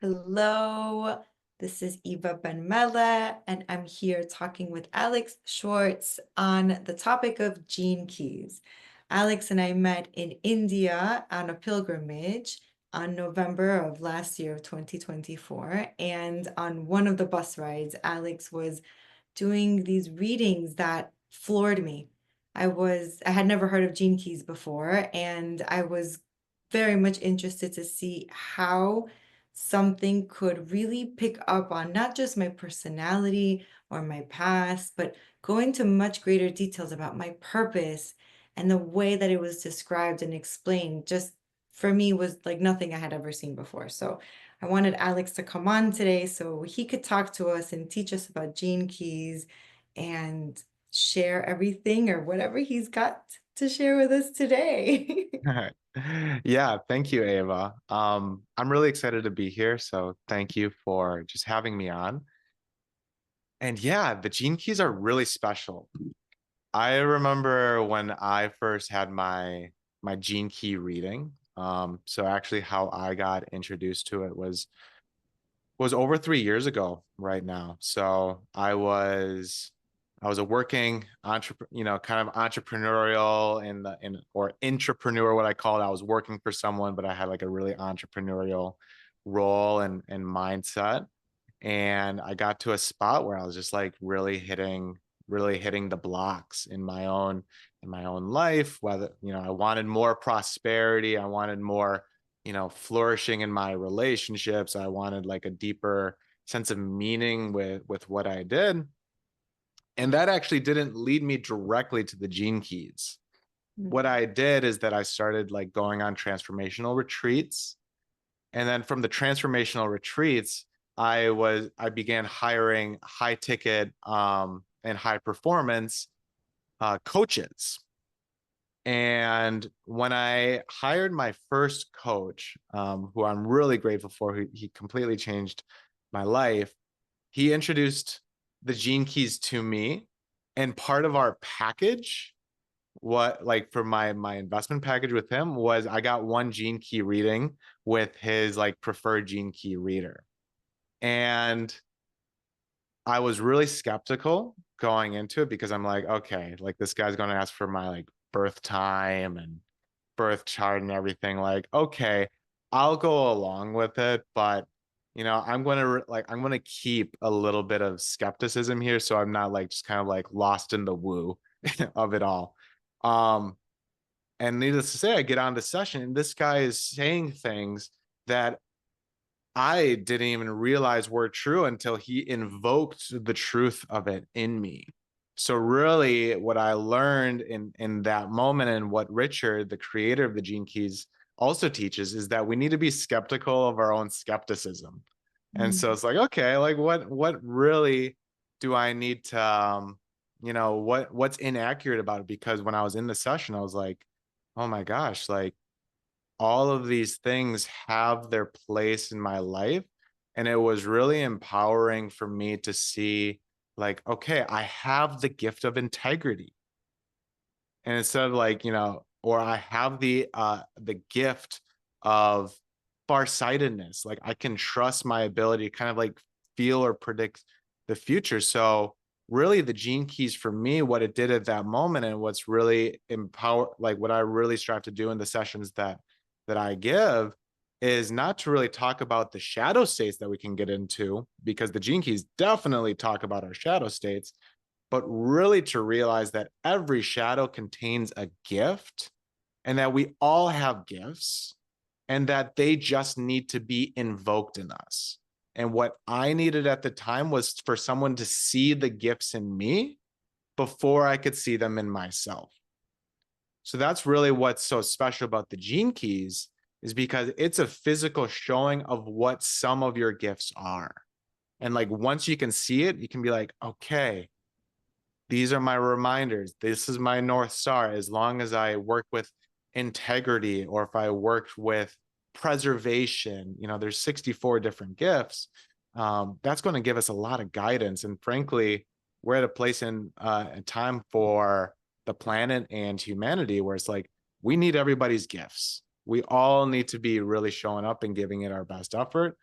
Hello, this is Eva Benmeleh, and I'm here talking with Alex Schwartz on the topic of gene keys. Alex and I met in India on a pilgrimage on November of last year of 2024, and on one of the bus rides, Alex was doing these readings that floored me. I had never heard of gene keys before, and I was very much interested to see how something could really pick up on not just my personality or my past, but go into much greater details about my purpose. And the way that it was described and explained just for me was like nothing I had ever seen before. So I wanted Alex to come on today so he could talk to us and teach us about gene keys and share everything or whatever he's got to share with us today. Yeah, thank you, Ava. I'm really excited to be here, so thank you for just having me on. And yeah, the gene keys are really special. I remember when I first had my gene key reading. So actually how I got introduced to it was over 3 years ago right now. So I was a working entrepreneur, kind of entrepreneurial in or intrapreneur, what I call it. I was working for someone, but I had like a really entrepreneurial role and mindset. And I got to a spot where I was just like really hitting the blocks in my own life, whether, I wanted more prosperity, I wanted more, flourishing in my relationships. I wanted like a deeper sense of meaning with what I did. And that actually didn't lead me directly to the gene keys. What I did is that I started like going on transformational retreats. And then from the transformational retreats, I began hiring high ticket and high performance coaches. And when I hired my first coach, who I'm really grateful for, who he completely changed my life, he introduced the gene keys to me. And part of our package, what like for my investment package with him, was I got one gene key reading with his like preferred gene key reader. And I was really skeptical going into it because I'm like, okay, like this guy's going to ask for my like birth time and birth chart and everything. Like, okay, I'll go along with it, but I'm going to keep a little bit of skepticism here so I'm not like just kind of like lost in the woo of it all. Um and needless to say, I get on the session and this guy is saying things that I didn't even realize were true until he invoked the truth of it in me. So really what I learned in that moment, and what Richard, the creator of the Gene Keys, also teaches, is that we need to be skeptical of our own skepticism. And so Mm. it's like, okay, like what really do I need to what's inaccurate about it? Because when I was in the session, I was like, oh my gosh, like all of these things have their place in my life. And it was really empowering for me to see, like, okay, I have the gift of integrity. And instead of like, or I have the gift of farsightedness, like I can trust my ability to kind of like feel or predict the future. So really the gene keys for me, what it did at that moment, and what's really like what I really strive to do in the sessions that I give, is not to really talk about the shadow states that we can get into, because the gene keys definitely talk about our shadow states, but really to realize that every shadow contains a gift, and that we all have gifts, and that they just need to be invoked in us. And what I needed at the time was for someone to see the gifts in me before I could see them in myself. So that's really what's so special about the gene keys, is because it's a physical showing of what some of your gifts are. And like once you can see it, you can be like, okay, these are my reminders. This is my North Star. As long as I work with integrity, or if I worked with preservation, there's 64 different gifts. That's going to give us a lot of guidance. And frankly, we're at a place in a time for the planet and humanity where it's like, we need everybody's gifts. We all need to be really showing up and giving it our best effort.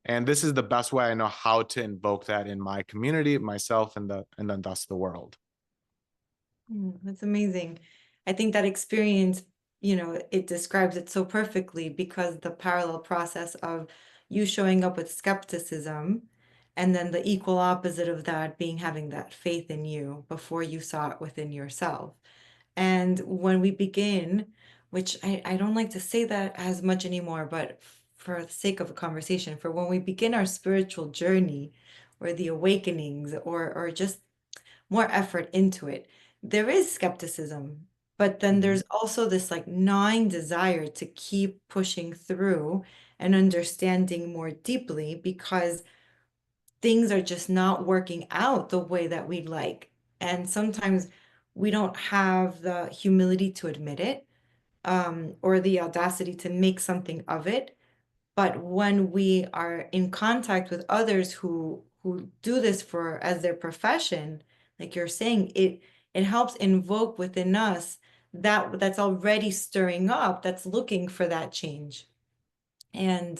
And this is the best way I know how to invoke that in my community, myself, and then thus the world. That's amazing. I think that experience, it describes it so perfectly because the parallel process of you showing up with skepticism and then the equal opposite of that being having that faith in you before you saw it within yourself. And when we begin, which I don't like to say that as much anymore, but for the sake of a conversation, for when we begin our spiritual journey or the awakenings or just more effort into it, there is skepticism, but then Mhm. there's also this like gnawing desire to keep pushing through and understanding more deeply because things are just not working out the way that we'd like. And sometimes we don't have the humility to admit it, or the audacity to make something of it. But when we are in contact with others who do this for as their profession, like you're saying, it helps invoke within us that's already stirring up, that's looking for that change. And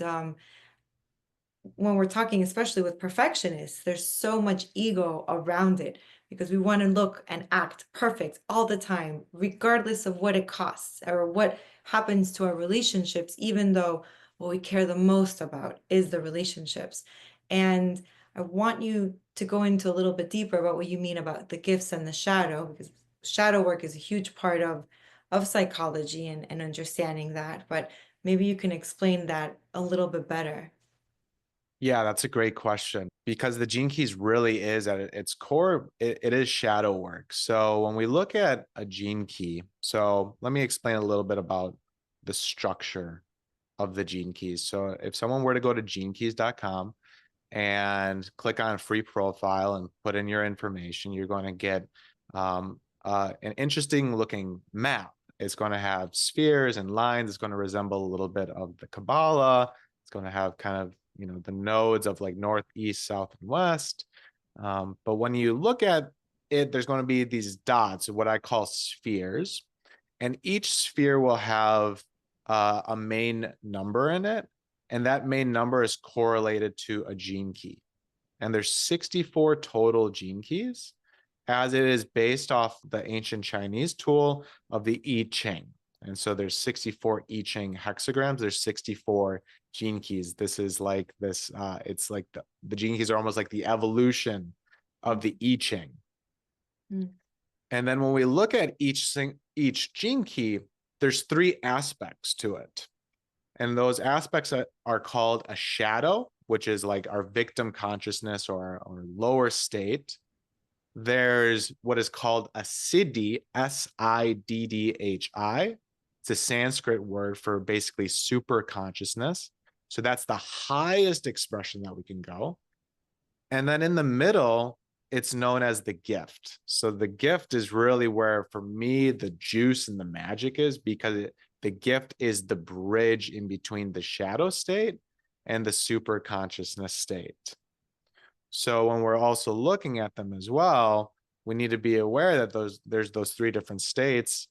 when we're talking, especially with perfectionists, there's so much ego around it because we want to look and act perfect all the time, regardless of what it costs or what happens to our relationships, even though what we care the most about is the relationships. And I want you to go into a little bit deeper about what you mean about the gifts and the shadow, because shadow work is a huge part of psychology and understanding that. But maybe you can explain that a little bit better. Yeah, that's a great question because the Gene Keys really is at its core, it is shadow work. So when we look at a Gene Key, so let me explain a little bit about the structure of the Gene Keys. So if someone were to go to genekeys.com and click on free profile and put in your information, you're going to get an interesting looking map. It's going to have spheres and lines. It's going to resemble a little bit of the Kabbalah. It's going to have kind of, the nodes of like north, east, south, and west. But when you look at it, there's going to be these dots, what I call spheres. And each sphere will have a main number in it. And that main number is correlated to a gene key. And there's 64 total gene keys, as it is based off the ancient Chinese tool of the I Ching. And so there's 64 I Ching hexagrams. There's 64 gene keys. This is like this, it's like the gene keys are almost like the evolution of the I Ching. Mm. And then when we look at each gene key, there's three aspects to it. And those aspects are called a shadow, which is like our victim consciousness or lower state. There's what is called a siddhi, Siddhi. It's a Sanskrit word for basically super consciousness. So that's the highest expression that we can go. And then in the middle, it's known as the gift. So the gift is really where, for me, the juice and the magic is because the gift is the bridge in between the shadow state and the super consciousness state. So when we're also looking at them as well, we need to be aware that there's those three different states.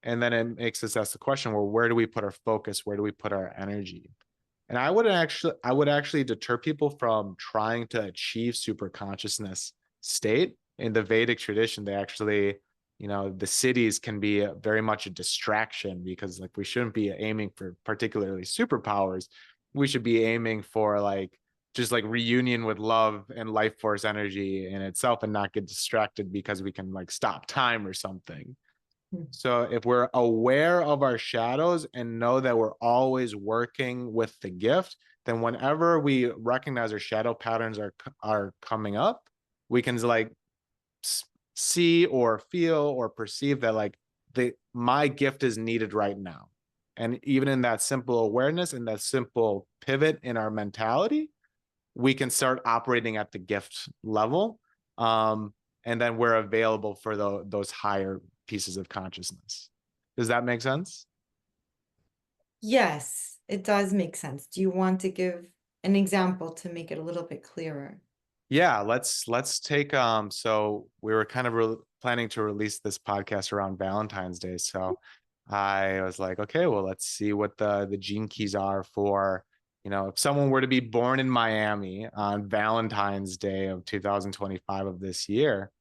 And then it makes us ask the question, well, where do we put our focus? Where do we put our energy? And I would actually deter people from trying to achieve super consciousness state. In the Vedic tradition, they actually, the cities can be very much a distraction because like we shouldn't be aiming for particularly superpowers. We should be aiming for like just like reunion with love and life force energy in itself and not get distracted because we can like stop time or something. Mm. So if we're aware of our shadows and know that we're always working with the gift, then whenever we recognize our shadow patterns are coming up, we can like see or feel or perceive that like my gift is needed right now. And even in that simple awareness and that simple pivot in our mentality, we can start operating at the gift level. And then we're available for those higher pieces of consciousness. Does that make sense? Yes, it does make sense. Do you want to give an example to make it a little bit clearer? Yeah, let's take so we were kind of planning to release this podcast around Valentine's Day. So I was like, okay, well, let's see what the gene keys are for, If someone were to be born in Miami on Valentine's Day of 2025 of this year,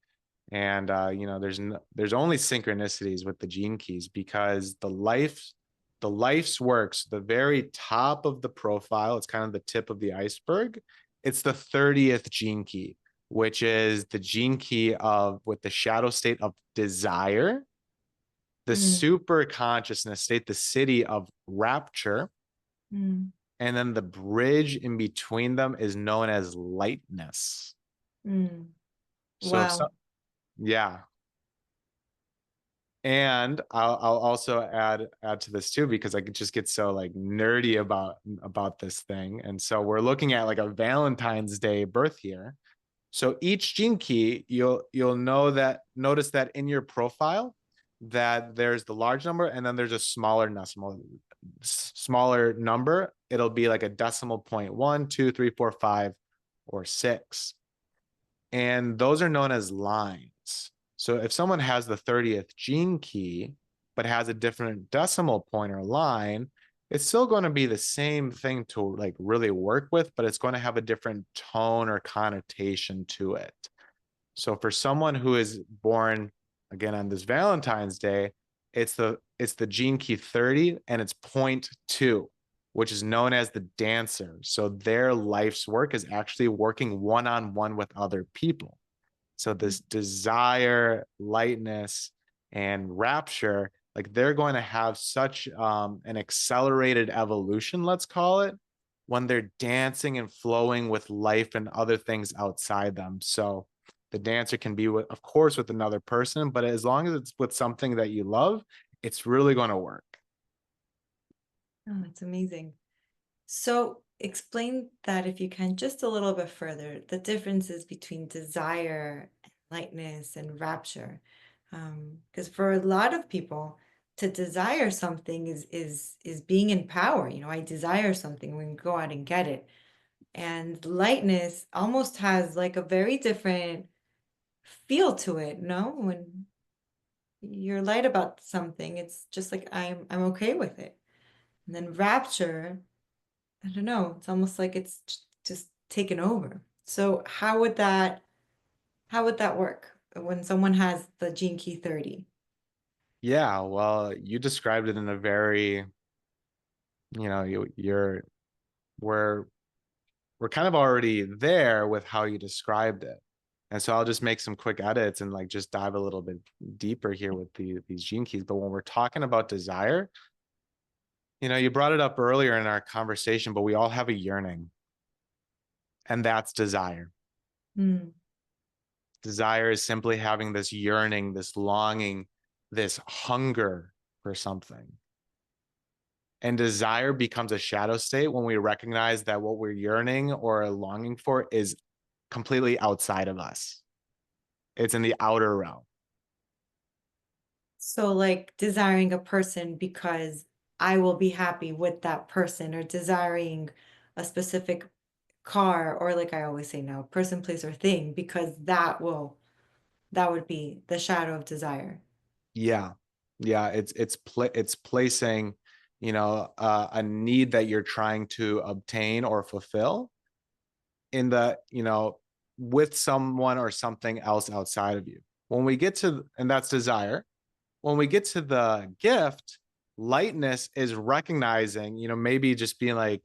and there's only synchronicities with the gene keys because the life's works, the very top of the profile, it's kind of the tip of the iceberg. It's the 30th gene key, which is the gene key of with the shadow state of desire, the Mm, super consciousness state, the city of rapture, mm, and then the bridge in between them is known as lightness. mm. So if so, Wow. yeah. And I'll also add to this too because I could just get so like nerdy about this thing. And so we're looking at like a Valentine's Day birth year. So each gene key, you'll notice that in your profile that there's the large number and then there's a smaller number. It'll be like a decimal point 1, 2, 3, 4, 5, or 6. And those are known as lines. So if someone has the 30th gene key, but has a different decimal point or line, it's still going to be the same thing to like really work with, but it's going to have a different tone or connotation to it. So for someone who is born again on this Valentine's Day, it's the gene key 30 and it's point 2, which is known as the dancer. So their life's work is actually working one-on-one with other people. So this desire, lightness, and rapture, like they're going to have such an accelerated evolution, let's call it, when they're dancing and flowing with life and other things outside them. So the dancer can be with, of course, with another person, but as long as it's with something that you love, it's really going to work. Oh, that's amazing. So explain that if you can just a little bit further, the differences between desire and lightness and rapture. Because for a lot of people, to desire something is being in power. I desire something, we can go out and get it. And lightness almost has like a very different feel to it, no? When you're light about something, it's just like I'm okay with it. And then rapture, I don't know. It's almost like it's just taken over. So how would that work when someone has the gene key 30? Yeah, well, you described it in a very, you're we're we're kind of already there with how you described it. And so I'll just make some quick edits and like just dive a little bit deeper here with these gene keys. But when we're talking about desire, you brought it up earlier in our conversation, but we all have a yearning, and that's desire. Mm. Desire is simply having this yearning, this longing, this hunger for something. And desire becomes a shadow state when we recognize that what we're yearning or longing for is completely outside of us. It's in the outer realm. So like desiring a person because I will be happy with that person, or desiring a specific car, or like I always say now, person, place, or thing, because that would be the shadow of desire. Yeah. Yeah, it's placing, a need that you're trying to obtain or fulfill in with someone or something else outside of you. When we get to, and that's desire. When we get to the gift, lightness is recognizing, maybe just being like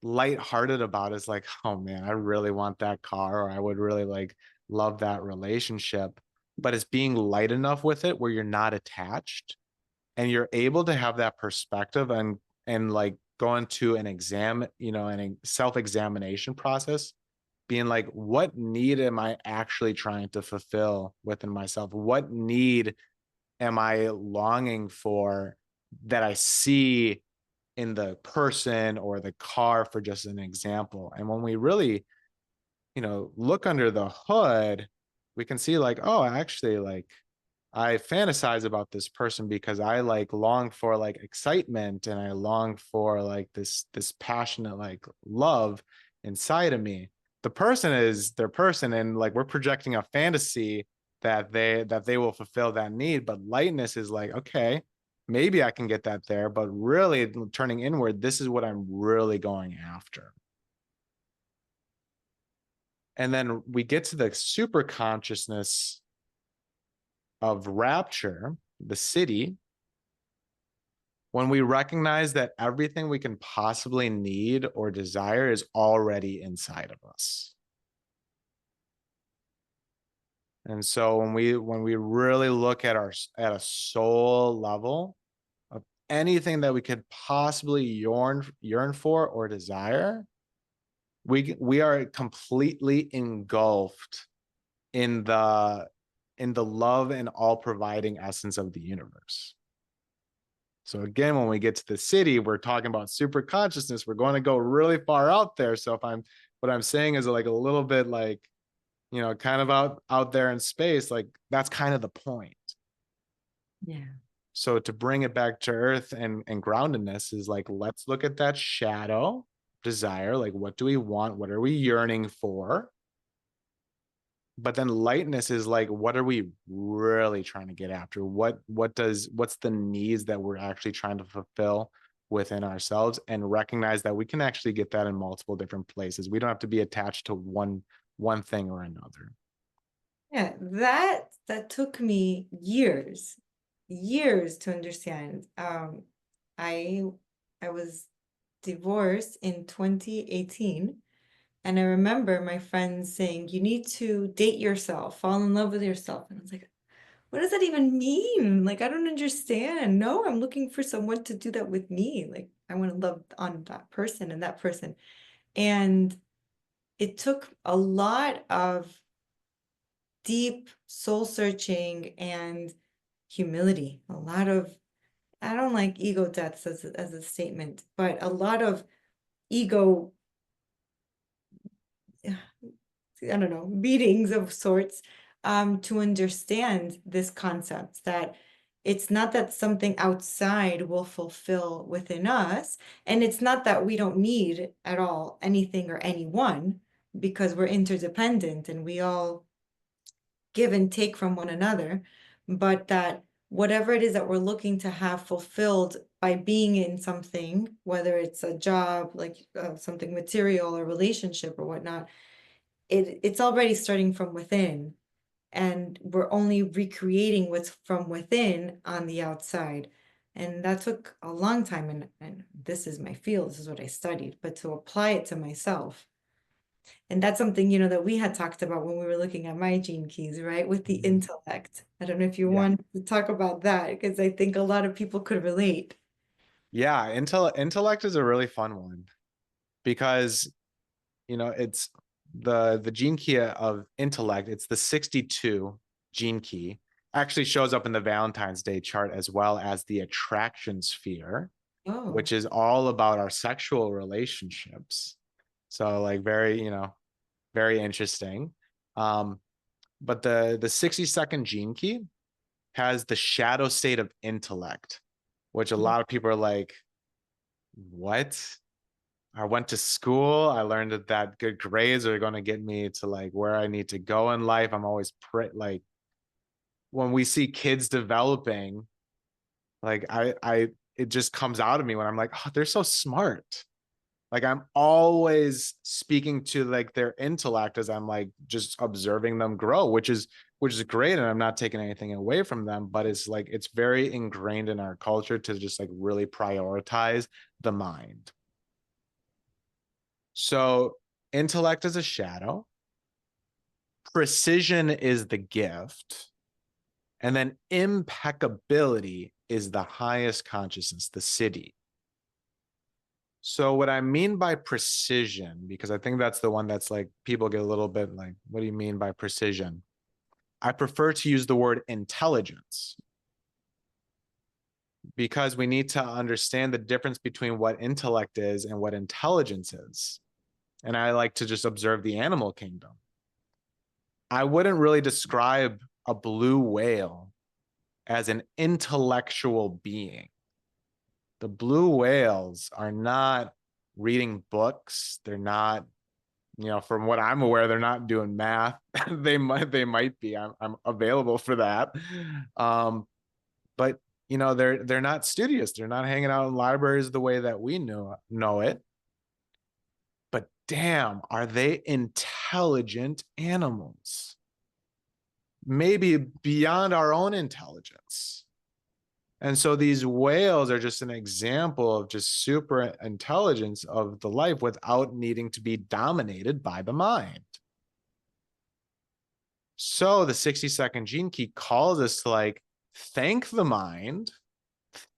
lighthearted about it. It's like, oh man, I really want that car, or I would really like love that relationship. But it's being light enough with it where you're not attached and you're able to have that perspective and like go into an exam, and a self-examination process, being like, what need am I actually trying to fulfill within myself? What need am I longing for that I see in the person or the car, for just an example? And when we really, look under the hood, we can see like, oh, actually, like I fantasize about this person because I like long for like excitement and I long for like this passionate like love inside of me. The person is their person, and like we're projecting a fantasy that they will fulfill that need. But lightness is like, okay, maybe I can get that there, but really turning inward, this is what I'm really going after. And then we get to the super consciousness of rapture, the city, when we recognize that everything we can possibly need or desire is already inside of us. And so when we really look at a soul level of anything that we could possibly yearn for or desire, we are completely engulfed in the love and all providing essence of the universe. So again, when we get to the city, we're talking about super consciousness. We're going to go really far out there. So if I'm what I'm saying is like a little bit like, kind of out there in space, like that's kind of the point. Yeah. So to bring it back to earth and groundedness is like, let's look at that shadow desire. Like, what do we want? What are we yearning for? But then lightness is like, what are we really trying to get after? What's the needs that we're actually trying to fulfill within ourselves, and recognize that we can actually get that in multiple different places. We don't have to be attached to one thing or another. Yeah, that took me years to understand. I I was divorced in 2018, and I remember my friends saying, "You need to date yourself, fall in love with yourself." And I was like, "What does that even mean? Like, I don't understand. No, I'm looking for someone to do that with me. Like, I want to love on that person and that person." And it took a lot of deep soul searching and humility. A lot of, I don't like ego deaths as a statement, but a lot of ego, I don't know, beatings of sorts, to understand this concept that it's not that something outside will fulfill within us, and it's not that we don't need at all anything or anyone, because we're interdependent and we all give and take from one another, but that whatever it is that we're looking to have fulfilled by being in something, whether it's a job, like something material or relationship or whatnot, it's already starting from within. And we're only recreating what's from within on the outside. And that took a long time. And this is my field, this is what I studied, but to apply it to myself, and that's something, that we had talked about when we were looking at my gene keys, right? With the intellect. I don't know if you Yeah. want to talk about that, because I think a lot of people could relate. Yeah, intellect is a really fun one because it's the gene key of intellect. It's the 62 gene key. Actually shows up in the Valentine's Day chart as well as the attraction sphere, Oh, which is all about our sexual relationships. So like very, very interesting. Um, but the 62nd gene key has the shadow state of intellect, which a lot of people are like, what? I went to school. I learned that good grades are going to get me to like where I need to go in life. I'm always like when we see kids developing, like it just comes out of me when I'm like, oh, they're so smart. Like I'm always speaking to like their intellect as I'm like just observing them grow, which is great, and I'm not taking anything away from them, but it's like it's very ingrained in our culture to just like really prioritize the mind. So intellect is a shadow, precision is the gift, and then impeccability is the highest consciousness, the city. So what I mean by precision, because I think that's the one that's like people get a little bit like, what do you mean by precision? I prefer to use the word intelligence because we need to understand the difference between what intellect is and what intelligence is. And I like to just observe the animal kingdom. I wouldn't really describe a blue whale as an intellectual being. The blue whales are not reading books. They're not, from what I'm aware, they're not doing math. They might be. I'm available for that. But they're not studious. They're not hanging out in libraries the way that we know it. But damn, are they intelligent animals? Maybe beyond our own intelligence. And so these whales are just an example of just super intelligence of the life without needing to be dominated by the mind. So the 60-second gene key calls us to like thank the mind.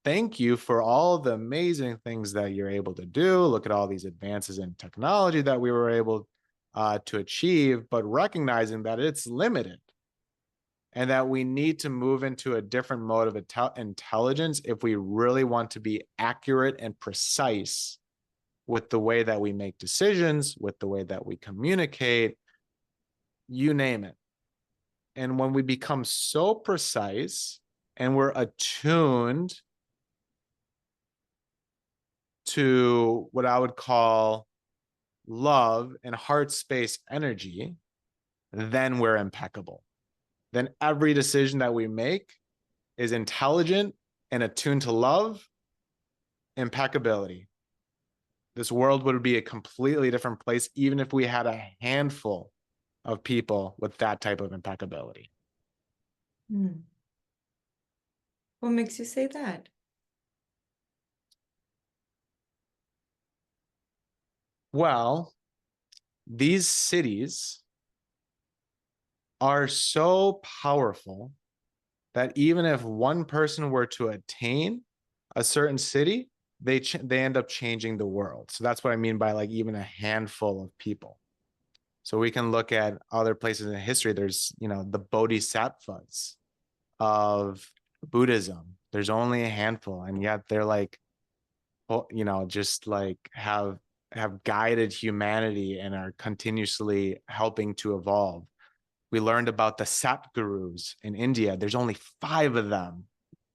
Thank you for all the amazing things that you're able to do. Look at all these advances in technology that we were able to achieve, but recognizing that it's limited and that we need to move into a different mode of intelligence if we really want to be accurate and precise with the way that we make decisions, with the way that we communicate, you name it. And when we become so precise and we're attuned to what I would call love and heart space energy, then we're impeccable. Then every decision that we make is intelligent and attuned to love, impeccability. This world would be a completely different place, even if we had a handful of people with that type of impeccability. Hmm. What makes you say that? Well, these cities are so powerful that even if one person were to attain a certain city, they end up changing the world. So that's what I mean by like even a handful of people. So we can look at other places in history. There's, the bodhisattvas of Buddhism. There's only a handful, and yet they're like, just like have guided humanity and are continuously helping to evolve. We learned about the Satgurus in India. There's only 5 of them,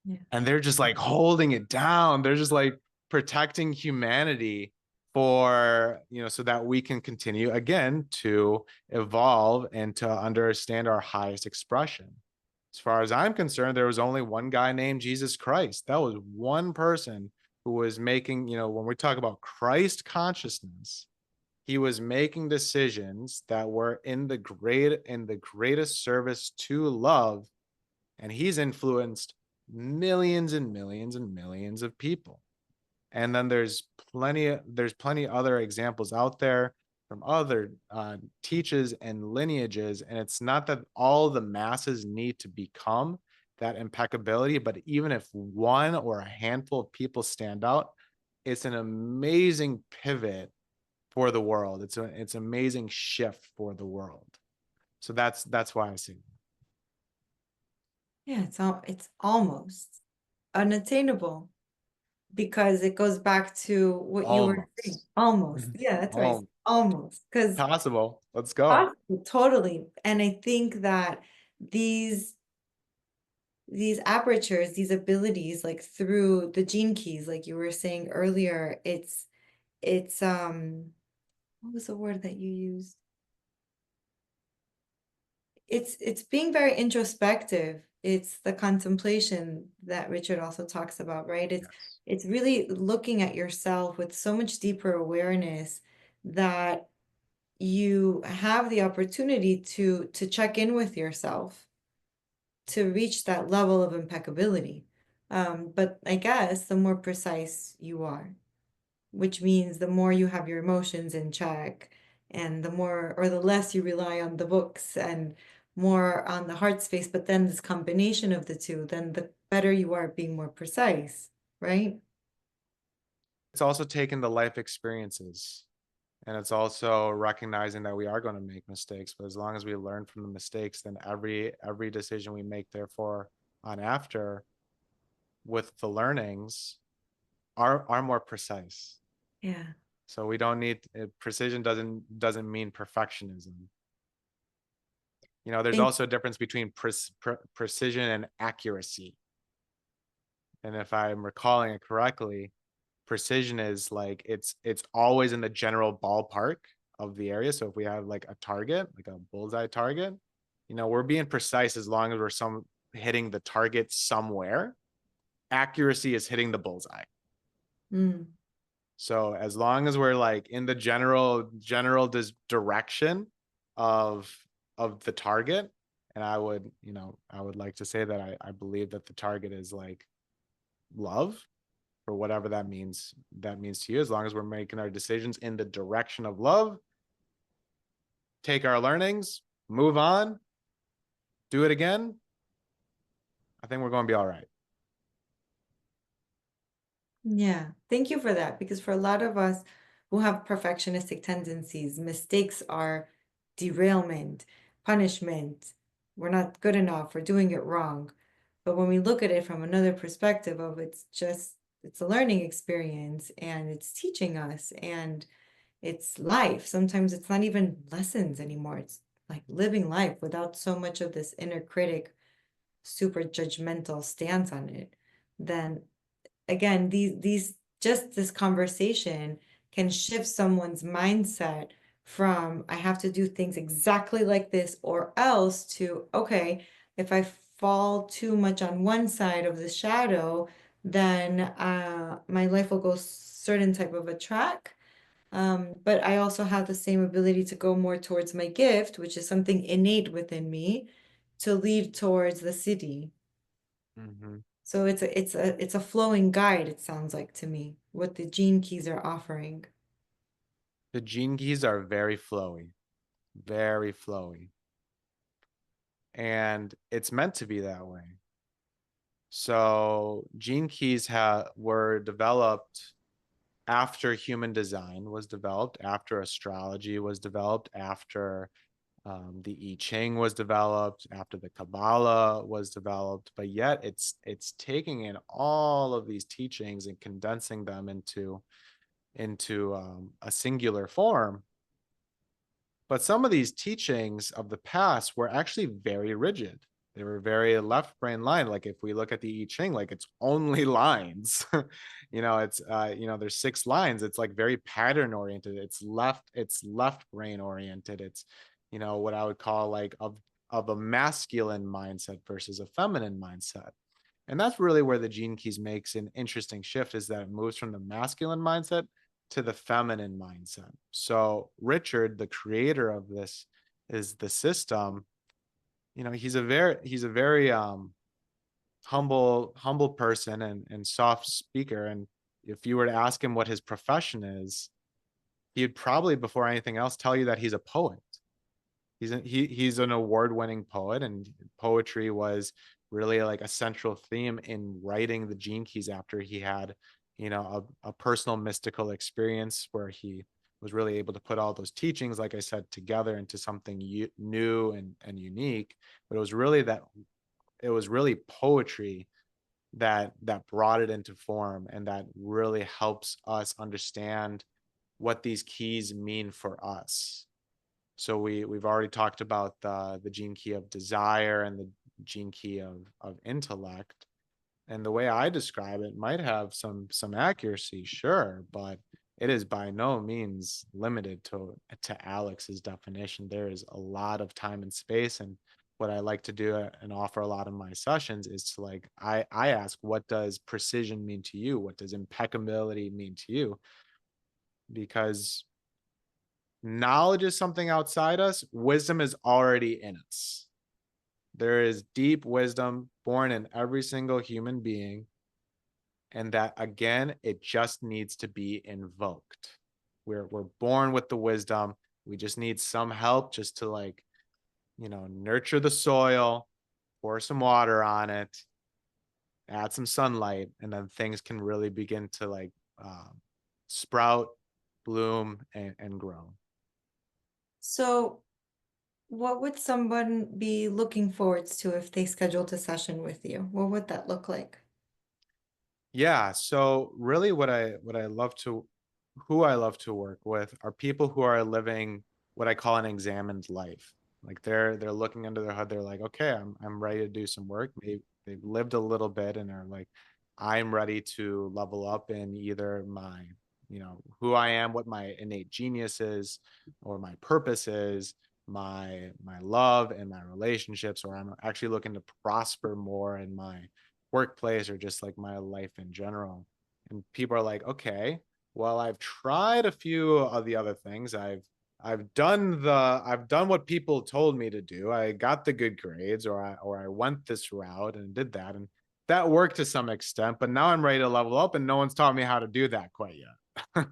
Yeah. and they're just like holding it down. They're just like protecting humanity for, so that we can continue again to evolve and to understand our highest expression. As far as I'm concerned, there was only one guy named Jesus Christ. That was one person who was making, when we talk about Christ consciousness, he was making decisions that were in the greatest service to love, and he's influenced millions and millions and millions of people. And then there's plenty other examples out there from other teachers and lineages. And it's not that all the masses need to become that impeccability, but even if one or a handful of people stand out, it's an amazing pivot for the world. It's an amazing shift for the world. So that's why I see. Yeah, it's almost unattainable because it goes back to what you were saying. Almost. Almost. Yeah, that's right. Oh, Almost. Because possible. Let's go. totally. And I think that these these apertures, these abilities, like through the gene keys, like you were saying earlier, it's what was the word that you used? It's being very introspective. It's the contemplation that Richard also talks about, right? Yes. It's really looking at yourself with so much deeper awareness that you have the opportunity to check in with yourself to reach that level of impeccability. But I guess the more precise you are, which means the more you have your emotions in check and the more or the less you rely on the books and more on the heart space, but then this combination of the two, then the better you are at being more precise, right? It's also taking the life experiences, and it's also recognizing that we are going to make mistakes, but as long as we learn from the mistakes, then every decision we make therefore on after with the learnings are more precise. Yeah. So we don't need precision doesn't mean perfectionism. There's Thank also a difference between precision and accuracy. And if I'm recalling it correctly, precision is like it's always in the general ballpark of the area. So if we have like a target, like a bullseye target, we're being precise as long as we're hitting the target somewhere. accuracy is hitting the bullseye. Mm. So as long as we're like in the general direction of the target, and I would like to say that I believe that the target is like love, for whatever that means to you. As long as we're making our decisions in the direction of love, take our learnings, move on, do it again, I think we're going to be all right. Yeah, thank you for that. Because for a lot of us who have perfectionistic tendencies, mistakes are derailment, punishment. We're not good enough, we're doing it wrong. But when we look at it from another perspective of it's a learning experience and it's teaching us and it's life. Sometimes it's not even lessons anymore. It's like living life without so much of this inner critic, super judgmental stance on it. Then again, these just this conversation can shift someone's mindset from I have to do things exactly like this or else to okay, if I fall too much on one side of the shadow, then my life will go certain type of a track. But I also have the same ability to go more towards my gift, which is something innate within me, to lead towards the city. Mm-hmm. So it's a flowing guide, it sounds like to me, what the gene keys are offering. The gene keys are very flowy, and it's meant to be that way. So gene keys were developed after human design was developed, after astrology was developed, after the I Ching was developed, after the Kabbalah was developed. But yet it's taking in all of these teachings and condensing them into a singular form. But some of these teachings of the past were actually very rigid. They were very left brain line. Like if we look at the I Ching, like it's only lines. There's 6 lines. It's like very pattern oriented. It's left brain oriented. It's, what I would call like of a masculine mindset versus a feminine mindset. And that's really where the gene keys makes an interesting shift, is that it moves from the masculine mindset to the feminine mindset. So Richard, the creator of this, is the system. He's a very humble person and soft speaker. And if you were to ask him what his profession is, he'd probably, before anything else, tell you that he's a poet. He's an award-winning poet, and poetry was really like a central theme in writing the Gene Keys after he had, a personal mystical experience where he was really able to put all those teachings, like I said, together into something new and unique. But it was really poetry that brought it into form, and that really helps us understand what these keys mean for us. So we've already talked about the gene key of desire and the gene key of intellect. And the way I describe it might have some accuracy, sure, but it is by no means limited to Alex's definition. There is a lot of time and space. And what I like to do and offer a lot of my sessions is to like I ask, what does precision mean to you? What does impeccability mean to you? Because knowledge is something outside us, wisdom is already in us. There is deep wisdom born in every single human being. And that, again, it just needs to be invoked. We're born with the wisdom. We just need some help just to like, nurture the soil, pour some water on it, add some sunlight, and then things can really begin to like sprout, bloom, and grow. So, what would someone be looking forward to if they scheduled a session with you? What would that look like? Yeah, so really who I love to work with are people who are living what I call an examined life. Like they're looking under their hood, they're like, okay, I'm ready to do some work. Maybe they've lived a little bit and are like, I'm ready to level up in either my, who I am, what my innate genius is, or my purpose is, my love and my relationships, or I'm actually looking to prosper more in my workplace or just like my life in general. And people are like, okay, well, I've tried a few of the other things. I've done what people told me to do. I got the good grades, or I went this route and did that, and that worked to some extent. But now I'm ready to level up, and no one's taught me how to do that quite yet.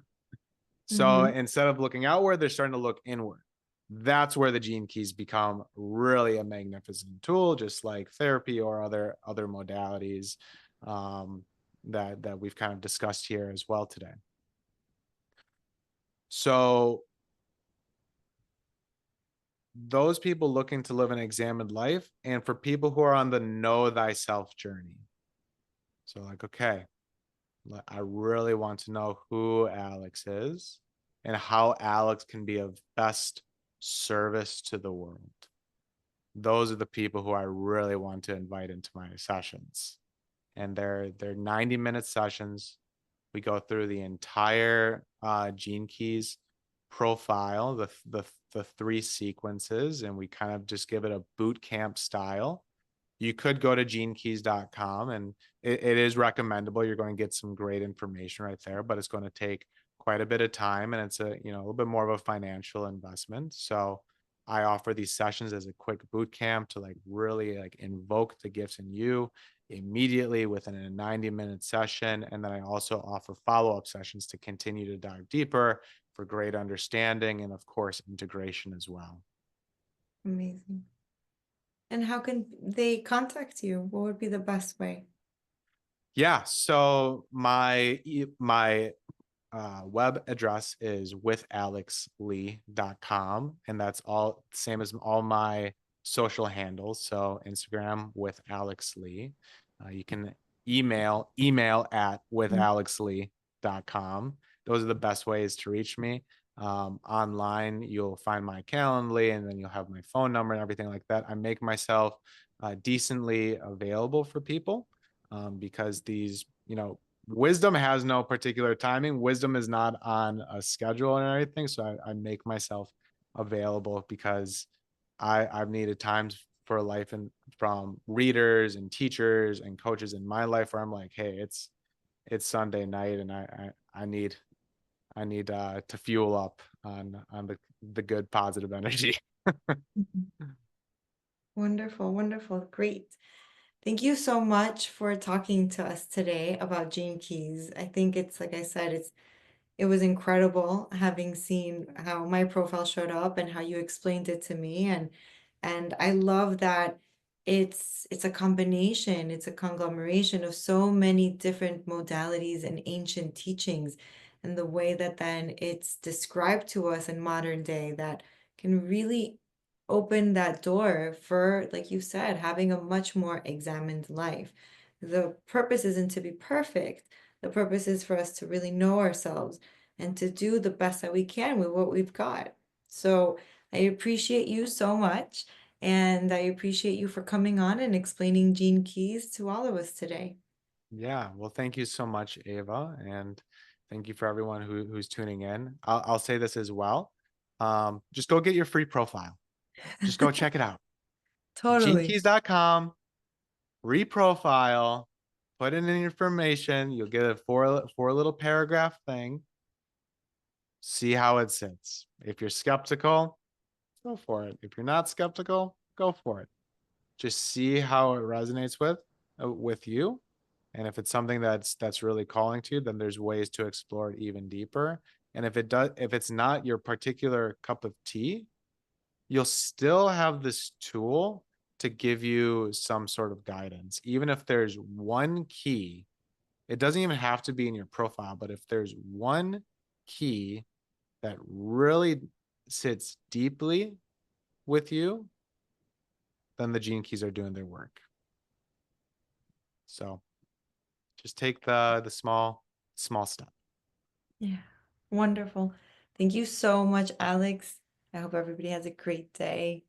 So Hmm. instead of looking outward, they're starting to look inward. That's where the gene keys become really a magnificent tool, just like therapy or other modalities that we've kind of discussed here as well today. So those people looking to live an examined life, and for people who are on the know thyself journey. So like, okay, I really want to know who Alex is and how Alex can be of best service to the world. Those are the people who I really want to invite into my sessions. And they're 90-minute sessions. We go through the entire Gene Keys profile, the three sequences, and we kind of just give it a boot camp style. You could go to genekeys.com, and it is recommendable. You're going to get some great information right there, but it's going to take quite a bit of time, and it's a little bit more of a financial investment. So I offer these sessions as a quick boot camp to like really like invoke the gifts in you immediately within a 90-minute session. And then I also offer follow-up sessions to continue to dive deeper for great understanding and of course integration as well. Amazing. And how can they contact you? What would be the best way? Yeah, so my web address is withalexlee.com, and that's all same as all my social handles. So Instagram with Alex Lee. You can email at withalexlee.com. Those are the best ways to reach me. Online, you'll find my Calendly, and then you'll have my phone number and everything like that. I make myself decently available for people because wisdom has no particular timing. Wisdom is not on a schedule or anything. So I make myself available because I've needed times for life and from readers and teachers and coaches in my life where I'm like, hey, it's Sunday night and I need to fuel up on the good positive energy. Mhm. Wonderful, wonderful, great. Thank you so much for talking to us today about Gene Keys. I think it's like I said, it was incredible having seen how my profile showed up and how you explained it to me, and I love that it's a combination, it's a conglomeration of so many different modalities and ancient teachings, and the way that then it's described to us in modern day that can really open that door for, like you said, having a much more examined life. The purpose isn't to be perfect. The purpose is for us to really know ourselves and to do the best that we can with what we've got. So I appreciate you so much, and I appreciate you for coming on and explaining Gene Keys to all of us today. Yeah, well, thank you so much, Ava, and thank you for everyone who's tuning in. I'll say this as well. Just go get your free profile. Just go check it out. Totally. Genekeys.com, reprofile, put in your information. You'll get a four little paragraph thing. See how it sits. If you're skeptical, go for it. If you're not skeptical, go for it. Just see how it resonates with you. And if it's something that's really calling to you, then there's ways to explore it even deeper. And if it's not your particular cup of tea, you'll still have this tool to give you some sort of guidance. Even if there's one key, it doesn't even have to be in your profile, but if there's one key that really sits deeply with you, then the gene keys are doing their work. So just take the small step. Yeah. Wonderful. Thank you so much, Alex. I hope everybody has a great day.